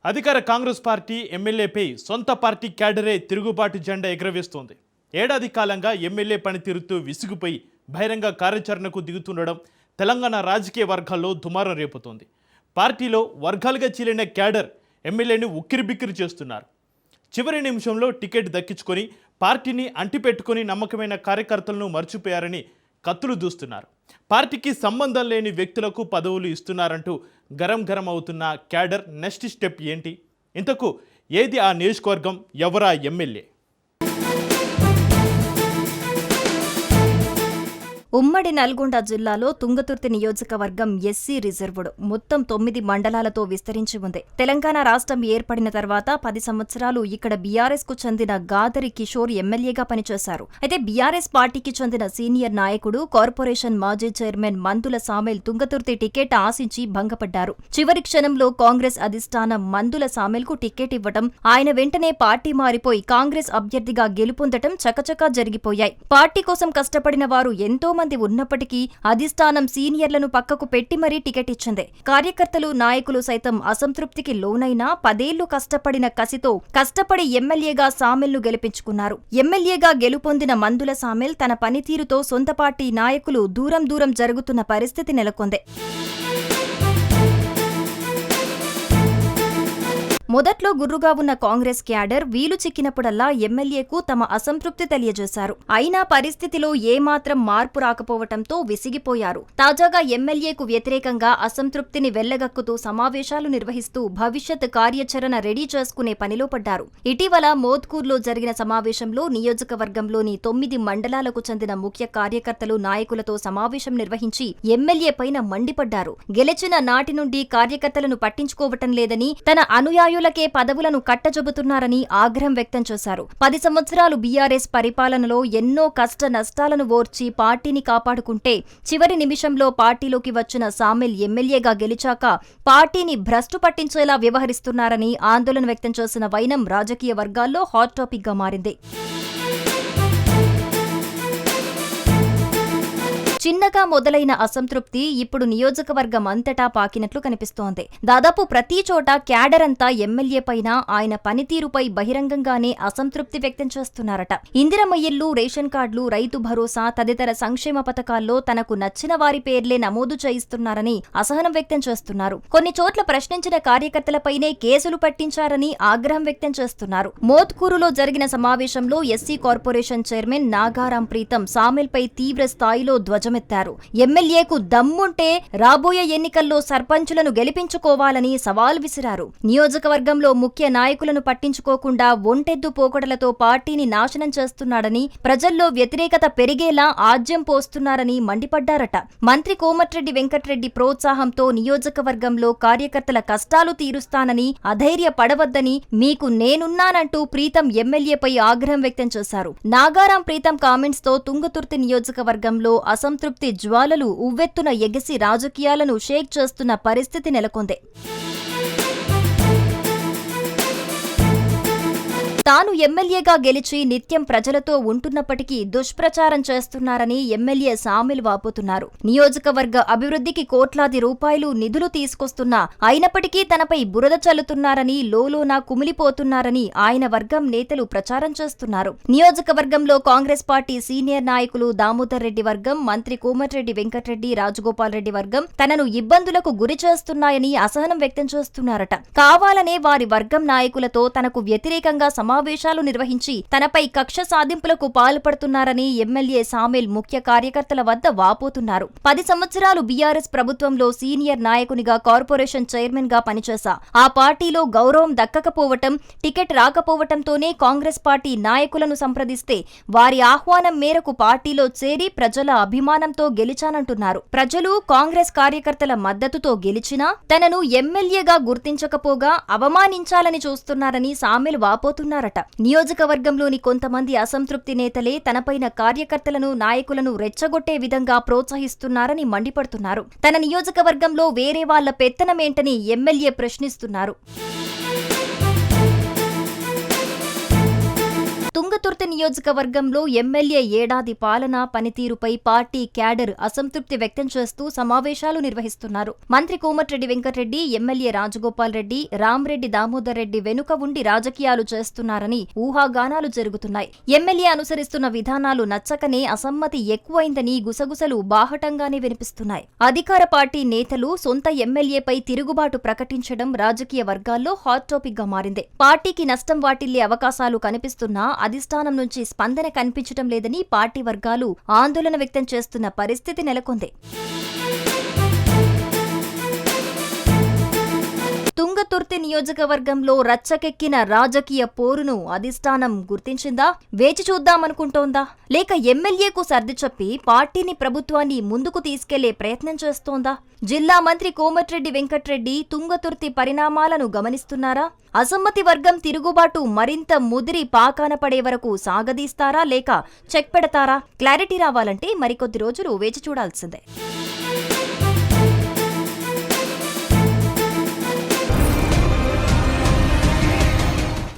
అధికార కాంగ్రెస్ పార్టీ ఎమ్మెల్యేపై సొంత పార్టీ క్యాడరే తిరుగుబాటు జెండా ఎగురవేస్తోంది. ఏడాది కాలంగా ఎమ్మెల్యే పనితీరుతో విసిగిపోయి బహిరంగ కార్యాచరణకు దిగుతుండడం తెలంగాణ రాజకీయ వర్గాల్లో దుమారం రేపుతోంది. పార్టీలో వర్గాలుగా చీలిన క్యాడర్ ఎమ్మెల్యేని ఉక్కిరిబిక్కిరి చేస్తున్నారు. చివరి నిమిషంలో టికెట్ దక్కించుకొని పార్టీని అంటిపెట్టుకుని నమ్మకమైన కార్యకర్తలను మర్చిపోయారని కత్తులు దూస్తున్నారు. పార్టీకి సంబంధం లేని వ్యక్తులకు పదవులు ఇస్తున్నారంటూ గరం అవుతున్న క్యాడర్ నెక్స్ట్ స్టెప్ ఏంటి? ఇంతకు ఏది ఆ నియోజకవర్గం, ఎవరా ఎమ్మెల్యే? ఉమ్మడి నల్గొండ జిల్లాలో తుంగతుర్తి నియోజకవర్గం ఎస్సీ రిజర్వ్డ్ మొత్తం 9 మండలాలతో విస్తరించి ఉంది. తెలంగాణ రాష్ట్రం ఏర్పడిన తర్వాత 10 సంవత్సరాలు ఇక్కడ బీఆర్ఎస్ కు చెందిన గాదరి కిషోర్ ఎమ్మెల్యేగా పనిచేశారు. అయితే బీఆర్ఎస్ పార్టీకి చెందిన సీనియర్ నాయకుడు, కార్పొరేషన్ మాజీ చైర్మన్ మందుల సామెల్ తుంగతుర్తి టికెట్ ఆశించి భంగపడ్డారు. చివరి క్షణంలో కాంగ్రెస్ అధిష్టానం మందుల సామెల్ కు టికెట్ ఇవ్వడం, ఆయన వెంటనే పార్టీ మారిపోయి కాంగ్రెస్ అభ్యర్థిగా గెలుపొందడం చకచకా జరిగిపోయాయి. పార్టీ కోసం కష్టపడిన వారు ఎంతో మంది ఉన్నప్పటికీ అధిష్టానం సీనియర్లను పక్కకు పెట్టి మరీ టికెట్ ఇచ్చింది. కార్యకర్తలు, నాయకులు సైతం అసంతృప్తికి లోనైనా 10 ఏళ్లు కష్టపడిన కసితో కష్టపడి ఎమ్మెల్యేగా సామెల్ను గెలిపించుకున్నారు. ఎమ్మెల్యేగా గెలుపొందిన మందుల సామెల్ తన పనితీరుతో సొంత పార్టీ నాయకులు దూరం జరుగుతున్న పరిస్థితి నెలకొంది. మొదట్లో గుర్రుగా ఉన్న కాంగ్రెస్ క్యాడర్ వీలు చిక్కినప్పుడల్లా ఎమ్మెల్యేకు తమ అసంతృప్తి తెలియజేశారు. అయినా పరిస్థితిలో ఏమాత్రం మార్పు రాకపోవటంతో విసిగిపోయారు. తాజాగా ఎమ్మెల్యేకు వ్యతిరేకంగా అసంతృప్తిని వెళ్లగక్కుతూ సమావేశాలు నిర్వహిస్తూ భవిష్యత్ కార్యాచరణ రెడీ చేసుకునే పనిలో పడ్డారు. ఇటీవల మోత్కూర్లో జరిగిన సమావేశంలో నియోజకవర్గంలోని 9 మండలాలకు చెందిన ముఖ్య కార్యకర్తలు, నాయకులతో సమావేశం నిర్వహించి ఎమ్మెల్యే పైన మండిపడ్డారు. గెలిచిన నాటి నుండి కార్యకర్తలను పట్టించుకోవటం లేదని, తన అనుయాయులకే పదవులను కట్టజొబుతున్నారని ఆగ్రహం వ్యక్తం చేశారు. 10 సంవత్సరాలు బీఆర్ఎస్ పరిపాలనలో ఎన్నో కష్ట నష్టాలను ఓర్చి పార్టీని కాపాడుకుంటే చివరి నిమిషంలో పార్టీలోకి వచ్చిన సామెల్ ఎమ్మెల్యేగా గెలిచాక పార్టీని భ్రష్టు పట్టించేలా వ్యవహరిస్తున్నారని ఆందోళన వ్యక్తం చేసిన వైనం రాజకీయ వర్గాల్లో హాట్ టాపిక్ గా మారింది. చిన్నగా మొదలైన అసంతృప్తి ఇప్పుడు నియోజకవర్గం అంతటా పాకినట్లు కనిపిస్తోంది. దాదాపు ప్రతి చోట క్యాడర్ అంతా ఎమ్మెల్యే పైన, ఆయన పనితీరుపై బహిరంగంగానే అసంతృప్తి వ్యక్తం చేస్తున్నారట. ఇందిరమ్మ ఇళ్లు, రేషన్ కార్డులు, రైతు భరోసా తదితర సంక్షేమ పథకాల్లో తనకు నచ్చిన వారి పేర్లే నమోదు చేయిస్తున్నారని అసహనం వ్యక్తం చేస్తున్నారు. కొన్ని చోట్ల ప్రశ్నించిన కార్యకర్తలపైనే కేసులు పట్టించారని ఆగ్రహం వ్యక్తం చేస్తున్నారు. మోత్కూరులో జరిగిన సమావేశంలో SC corporation chairman Nagaram Preetham సామెల్పై తీవ్ర స్థాయిలో ధ్వజమెత్తారు. ఎమ్మెల్యేకు దమ్ముంటే రాబోయే ఎన్నికల్లో సర్పంచులను గెలిపించుకోవాలని సవాల్ విసిరారు. నియోజకవర్గంలో ముఖ్య నాయకులను పట్టించుకోకుండా ఒంటెద్దు పోకడలతో పార్టీని నాశనం చేస్తున్నాడని, ప్రజల్లో వ్యతిరేకత పెరిగేలా ఆజ్యం పోస్తున్నారని మండిపడ్డారట. మంత్రి కోమటిరెడ్డి వెంకటరెడ్డి ప్రోత్సాహంతో నియోజకవర్గంలో కార్యకర్తల కష్టాలు తీరుస్తానని అధైర్య పడవద్దని మీకు నేనున్నానంటూ ప్రీతం ఎమ్మెల్యేపై ఆగ్రహం వ్యక్తం చేశారు. నాగారాం ప్రీతం కామెంట్స్ తో తుంగతుర్తి నియోజకవర్గంలో అసంతృప్తి జ్వాలలు ఉవ్వెత్తున ఎగిసి రాజకీయాలను షేక్ చేస్తున్న పరిస్థితి నెలకొంది. తాను ఎమ్మెల్యేగా గెలిచి నిత్యం ప్రజలతో ఉంటున్నప్పటికీ దుష్ప్రచారం చేస్తున్నారని ఎమ్మెల్యే సామెల్ వాపోతున్నారు. నియోజకవర్గ అభివృద్ధికి కోట్లాది రూపాయలు నిధులు తీసుకొస్తున్నా అయినప్పటికీ తనపై బురద చల్లుతున్నారని లోలోన కుమిలిపోతున్నారని ఆయన వర్గం నేతలు ప్రచారం చేస్తున్నారు. నియోజకవర్గంలో కాంగ్రెస్ పార్టీ సీనియర్ నాయకులు దామోదర్ రెడ్డి వర్గం, మంత్రి కోమటిరెడ్డి వెంకటరెడ్డి, రాజగోపాల్ రెడ్డి వర్గం తనను ఇబ్బందులకు గురి చేస్తున్నాయని అసహనం వ్యక్తం చేస్తున్నారట. కావాలనే వారి వర్గం నాయకులతో తనకు వ్యతిరేకంగా సమావేశాలు నిర్వహించి తనపై కక్ష సాధింపులకు పాల్పడుతున్నారని ఎమ్మెల్యే సామెల్ ముఖ్య కార్యకర్తల వద్ద వాపోతున్నారు. 10 సంవత్సరాలు బీఆర్ఎస్ ప్రభుత్వంలో సీనియర్ నాయకునిగా, కార్పొరేషన్ చైర్మన్ గా పనిచేశా. ఆ పార్టీలో గౌరవం దక్కకపోవటం, టికెట్ రాకపోవటంతోనే కాంగ్రెస్ పార్టీ నాయకులను సంప్రదిస్తే వారి ఆహ్వానం మేరకు పార్టీలో చేరి ప్రజల అభిమానంతో గెలిచానంటున్నారు. ప్రజలు కాంగ్రెస్ కార్యకర్తల మద్దతుతో గెలిచినా తనను ఎమ్మెల్యేగా గుర్తించకపోగా అవమానించాలని చూస్తున్నారని సామెల్ వాపోతున్నారు. నియోజకవర్గంలోని కొంతమంది అసంతృప్తి నేతలే తనపైన కార్యకర్తలను, నాయకులను రెచ్చగొట్టే విధంగా ప్రోత్సహిస్తున్నారని మండిపడుతున్నారు. తన నియోజకవర్గంలో వేరే వాళ్ల పెత్తనమేంటని ఎమ్మెల్యే ప్రశ్నిస్తున్నారు. తుంగతుర్తి నియోజకవర్గంలో ఎమ్మెల్యే ఏడాది పాలన పనితీరుపై పార్టీ క్యాడర్ అసంతృప్తి వ్యక్తం చేస్తూ సమావేశాలు నిర్వహిస్తున్నారు. మంత్రి కోమటిరెడ్డి వెంకటరెడ్డి, ఎమ్మెల్యే రాజగోపాల్ రెడ్డి, రామ్రెడ్డి దామోదర్ రెడ్డి వెనుక ఉండి రాజకీయాలు చేస్తున్నారని ఊహాగానాలు జరుగుతున్నాయి. ఎమ్మెల్యే అనుసరిస్తున్న విధానాలు నచ్చకనే అసమ్మతి ఎక్కువైందని గుసగుసలు బాహటంగానే వినిపిస్తున్నాయి. అధికార పార్టీ నేతలు సొంత ఎమ్మెల్యేపై తిరుగుబాటు ప్రకటించడం రాజకీయ వర్గాల్లో హాట్ టాపిక్ గా మారింది. పార్టీకి నష్టం వాటిల్లే అవకాశాలు కనిపిస్తున్నా అధిష్టానం నుంచి స్పందన కనిపించడం లేదని పార్టీ వర్గాలు ఆందోళన వ్యక్తం చేస్తున్న పరిస్థితి నెలకొంది. తుంగతుర్తి నియోజకవర్గంలో రచ్చకెక్కిన రాజకీయ పోరును అధిష్టానం గుర్తించిందా? వేచి చూద్దామనుకుంటోందా? లేక ఎమ్మెల్యేకు సర్ది చెప్పి పార్టీని, ప్రభుత్వాన్ని ముందుకు తీసుకెళ్లే ప్రయత్నం చేస్తోందా? జిల్లా మంత్రి కోమటిరెడ్డి వెంకటరెడ్డి తుంగతుర్తి పరిణామాలను గమనిస్తున్నారా? అసమ్మతి వర్గం తిరుగుబాటు మరింత ముదిరి పాకాన పడే వరకు సాగదీస్తారా లేక చెక్ పెడతారా? క్లారిటీ రావాలంటే మరికొద్ది రోజులు వేచి చూడాల్సిందే.